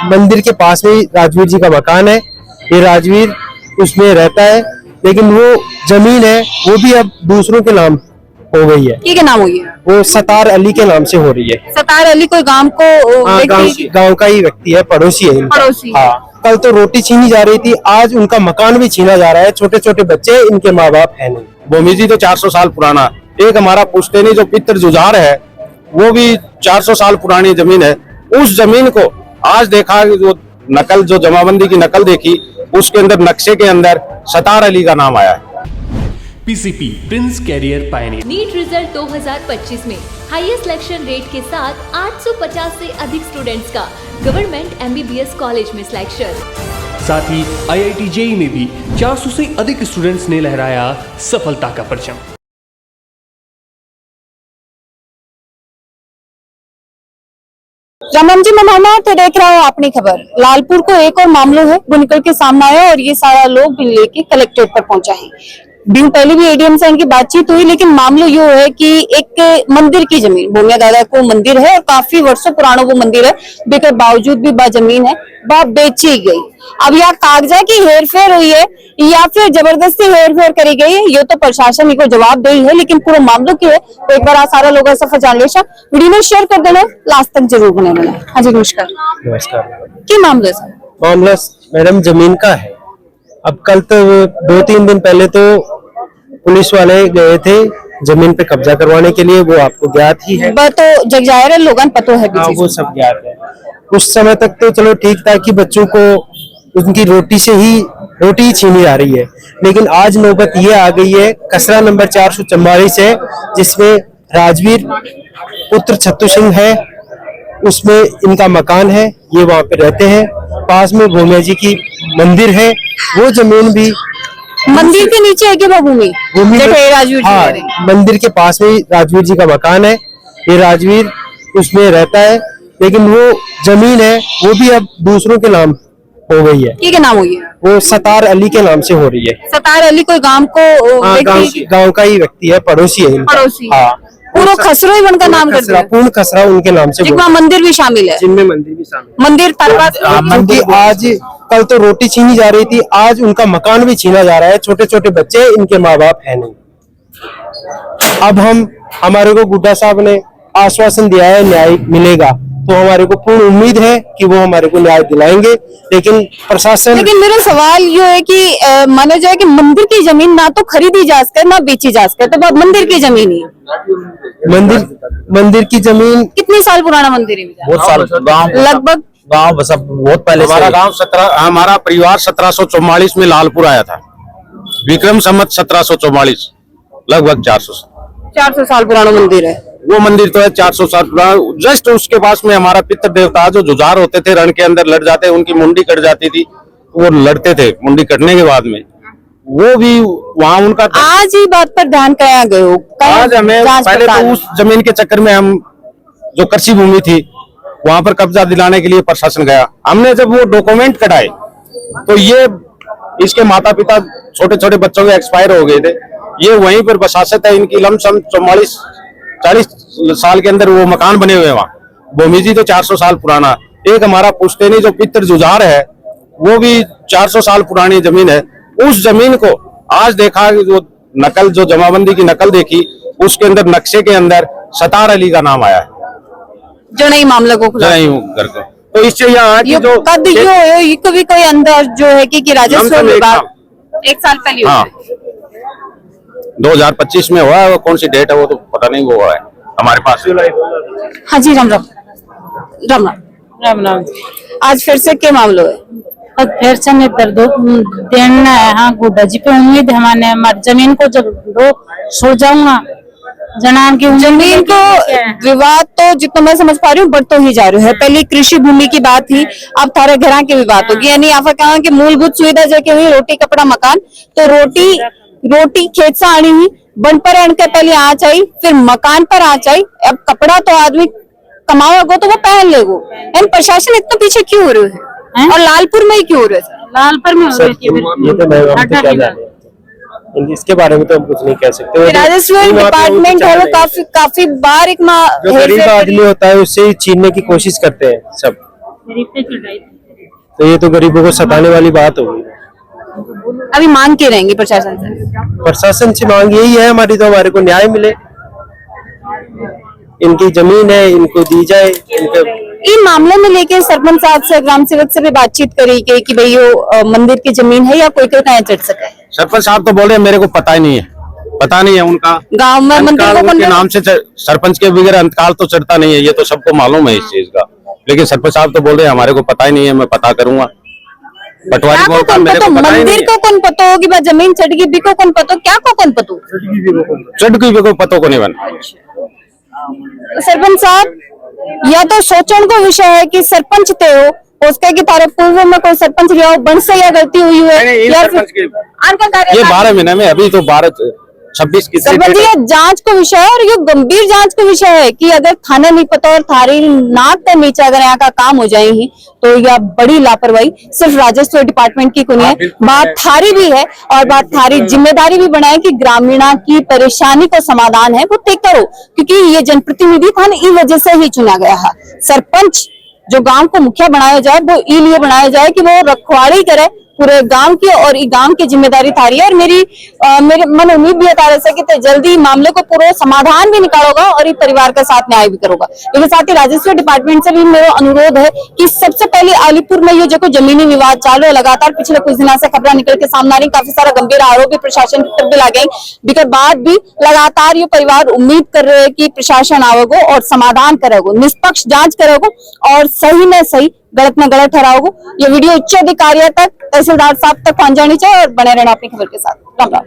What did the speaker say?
मंदिर के पास में राजवीर जी का मकान है। ये राजवीर उसमें रहता है, लेकिन वो जमीन है वो भी अब दूसरों के नाम हो गई है। क्या नाम हुई है? वो सतार अली के नाम से हो रही है। सतार अली कोई गांव को गांव का ही व्यक्ति है, पड़ोसी है इनका। पड़ोसी। हाँ, कल तो रोटी छीनी जा रही थी, आज उनका मकान भी छीना जा रहा है। छोटे छोटे बच्चे, इनके माँ बाप है नहीं। भूमि जी तो 400 साल पुराना। एक हमारा पुश्तैनी जो पितर जुझार है वो भी 400 साल पुरानी जमीन है। उस जमीन को आज देखा, जो नकल, जो जमाबंदी की नकल देखी, उसके अंदर नक्शे के अंदर सतार अली का नाम आया है। PCP prince career pioneer. NEET result 2025 में हाईएस्ट सिलेक्शन रेट के साथ 850 से अधिक स्टूडेंट्स का गवर्नमेंट एमबीबीएस कॉलेज में सिलेक्शन। साथ ही आईआईटी जेईई में भी 400 से अधिक स्टूडेंट्स ने लहराया सफलता का परचम। राम जी मनोरमा तो देख रहा हूँ अपनी खबर। लालपुर को एक और मामला है वो निकल के सामने आया और ये सारा लोग बिल लेके कलेक्ट्रेट पर पहुंचा है। दिन पहले भी एडीएम से इनकी बातचीत हुई, लेकिन मामला ये है कि एक मंदिर की जमीन, भूमिया दादा को मंदिर है और काफी वर्षों पुराना वो मंदिर है, बेकर बावजूद भी जमीन है वह बेची गई। अब यहाँ कागजा की हेरफेर हुई है या फिर जबरदस्ती हेरफेर करी गई है, ये तो प्रशासन को जवाब दे है, लेकिन पूरा मामला क्या है तो एक बार सारा लोग सफर जान ले। वीडियो में शेयर कर देना, लास्ट तक जरूर बने रहना। हाँ जी नमस्कार। नमस्कार। क्या मामला है? मामला मैडम जमीन का है। अब कल तो 2-3 दिन पहले तो पुलिस वाले गए थे जमीन पे कब्जा करवाने के लिए, वो आपको ज्ञात ही है। तो जग जाहिर है लोगन पतो है। हाँ, वो सब ज्ञात है। उस समय तक तो चलो ठीक था कि बच्चों को उनकी रोटी ही छीनी जा रही है, लेकिन आज नौबत ये आ गई है कसरा नंबर 444 है, जिसमें राजवीर पुत्र छत्तू सिंह है, उसमें इनका मकान है, ये वहां पे रहते हैं। पास में भूमिया जी की मंदिर है, वो जमीन भी मंदिर के नीचे है क्या भूमि? राजवीर हाँ, मंदिर के पास में राजवीर जी का मकान है। ये राजवीर उसमें रहता है, लेकिन वो जमीन है वो भी अब दूसरों के नाम हो गई है। क्या नाम हुई है? वो सतार अली के नाम से हो रही है। सतार अली कोई गांव को गांव का ही व्यक्ति है, पड़ोसी है इनका। पड़ोसी। हाँ, पूरा खसरो ही उनका नाम कर दिया। पूर्ण खसरा उनके नाम से, जिसमें मंदिर भी शामिल है। जिनमें मंदिर भी शामिल। मंदिर क्योंकि आज कल तो रोटी छीनी जा रही थी, आज उनका मकान भी छीना जा रहा है। छोटे छोटे बच्चे, इनके माँ बाप है नहीं। अब हमारे को गुड्डा साहब ने आश्वासन दिया है न्याय मिलेगा, तो हमारे को पूर्ण उम्मीद है कि वो हमारे को न्याय दिलाएंगे, लेकिन प्रशासन। लेकिन मेरा सवाल ये है कि माना जाए कि मंदिर की जमीन ना तो खरीदी जा सके ना बेची जा सके, तो मंदिर की जमीन ही मंदिर की जमीन कितने साल पुराना मंदिर है? बहुत साल। लगभग गाँव सब बहुत पहले। हमारा परिवार 1744 में लालपुर आया था, विक्रम संवत 1744, लगभग 400 साल पुराना मंदिर है। वो मंदिर तो है 400 साल पुराना। जस्ट उसके पास में हमारा पितृ देवता जो जुझार होते थे, रण के अंदर लड़ जाते, उनकी मुंडी कट जाती थी, वो लड़ते थे। मुंडी कटने के बाद में वो भी वहाँ उनका आज ही बात पर ध्यान कराया गए हो? आज हमें पहले तो उस जमीन के चक्कर में हम जो कृषि भूमि थी वहां पर कब्जा दिलाने के लिए प्रशासन गया। हमने जब वो डॉक्यूमेंट कटाए तो ये इसके माता पिता छोटे छोटे बच्चों के एक्सपायर हो गए थे। ये वहीं पर बसासत है इनकी। लमसम 40 साल के अंदर वो मकान बने हुए हैं वहाँ। भूमि जी तो 400 साल पुराना। एक हमारा पुश्तैनी जो पितर जुझार है वो भी 400 साल पुरानी जमीन है। उस जमीन को आज देखा, जो नकल, जो जमाबंदी की नकल देखी, उसके अंदर नक्शे के अंदर सतार अली का नाम आया है। जनई मामला को करके तो इससे यहाँ की जो कद ये कभी कोई अंदर जो है कि राजस्व विभाग 1 साल पहले। हाँ, 2025 में हुआ है। वो कौन सी डेट है वो तो पता नहीं, वो है हमारे पास। हाँ जी राम राम। राम राम। राम राम। आज फिर से क्या मामला है? फिर से निर्दो देना है। हाँ गुड्डा जी पे उम्मीद है, हमारे जमीन को जब सो जाऊंगा जनाब की जमीन को विवाद तो जितना मैं समझ पा रही हूँ बढ़तो ही जा रहा है। पहले कृषि भूमि की बात थी, अब थारे घर की भी बात होगी। यानी आप कहा कि मूलभूत सुविधा जैसे हुई रोटी कपड़ा मकान, तो रोटी खेत से आनी हुई, बन पर आने के पहले आ चाहिए, फिर मकान पर आ चाहिए। अब कपड़ा तो आदमी कमाओगे तो वो पहन लेगो। प्रशासन इतना पीछे क्यों हो रहे है? और लालपुर में ही क्यों हो रहे है? लालपुर में इसके बारे में तो हम कुछ नहीं कह सकते। राजस्व डिपार्टमेंट है वो काफी बार एक जो गरीब आदमी होता है उससे छीनने की कोशिश करते हैं सब। गरीब पे चढ़ाई थी। तो ये तो गरीबों को सताने वाली बात होगी। अभी मांग के रहेंगे प्रशासन से? प्रशासन से मांग यही है हमारी, तो हमारे को न्याय मिले, इनकी जमीन है इनको दी जाए। इन मामले में लेके सरपंच साहब से, ग्राम सेवक से भी बातचीत करी कि भाई ये मंदिर की जमीन है या कोई कहाँ चढ़ सका है? सरपंच साहब तो बोले मेरे को पता ही नहीं है, पता नहीं है उनका। गांव में मंदिर को के नाम से सरपंच के बगैर अंतकाल तो चढ़ता नहीं है, ये तो सबको मालूम है इस चीज का। लेकिन सरपंच साहब तो बोल रहे हमारे को पता ही नहीं है, मैं पता करूंगा। पटवारी बोल रहा मेरे को पता ही नहीं मंदिर को कौन पतो होगी, जमीन चढ़गी बिको कौन पतो, क्या को कौन पतो, चढ़गी भी को पतो को नहीं बना। सरपंच साहब, या तो सोचने को विषय है कि सरपंच थे हो, उसके की तारे पूर्व में कोई सरपंच लिया हो, बन से या गलती हुई है, या फिर ये 12 महीने में अभी तो 26 की सरपंच जी, ये जांच को विषय है और ये गंभीर जांच को विषय है कि अगर थाना नहीं पता और थारी नाक के नीचे अगर यहाँ का काम हो जाए ही तो यह बड़ी लापरवाही सिर्फ राजस्व डिपार्टमेंट की नहीं है, बात थारी भी है और बात थारी जिम्मेदारी भी बनाए कि ग्रामीणा की परेशानी का समाधान है वो तय करो, क्योंकि ये जनप्रतिनिधि था इस वजह से ही चुना गया है। सरपंच जो गांव को मुखिया बनाया जाए वो इसलिए बनाया जाए कि वो रखवाली करे पूरे गांव की, और ये गांव की जिम्मेदारी थारी है। और मेरे मन उम्मीद भी है तारे से कि जल्दी मामले को पूरा समाधान भी निकालोगा और ये परिवार के साथ न्याय भी करोगा। लेकिन साथ ही राजस्व डिपार्टमेंट से भी मेरा अनुरोध है कि सबसे पहले अलीपुर में ये जो जमीनी विवाद चालू है, लगातार पिछले कुछ दिनों से खबर निकल के सामने आ रही, काफी सारा गंभीर आरोप भी प्रशासन की तरफ भी लगे, बिके बाद भी लगातार ये परिवार उम्मीद कर रहे हैं कि प्रशासन आवेगो और समाधान करेगो, निष्पक्ष जांच करेगो और सही में सही गलत में गलत ठहराओगे। ये वीडियो उच्च अधिकारियों तक, तहसीलदार साहब तक पहुंच जानी चाहिए और बने रहना अपनी खबर के साथ। राम राम।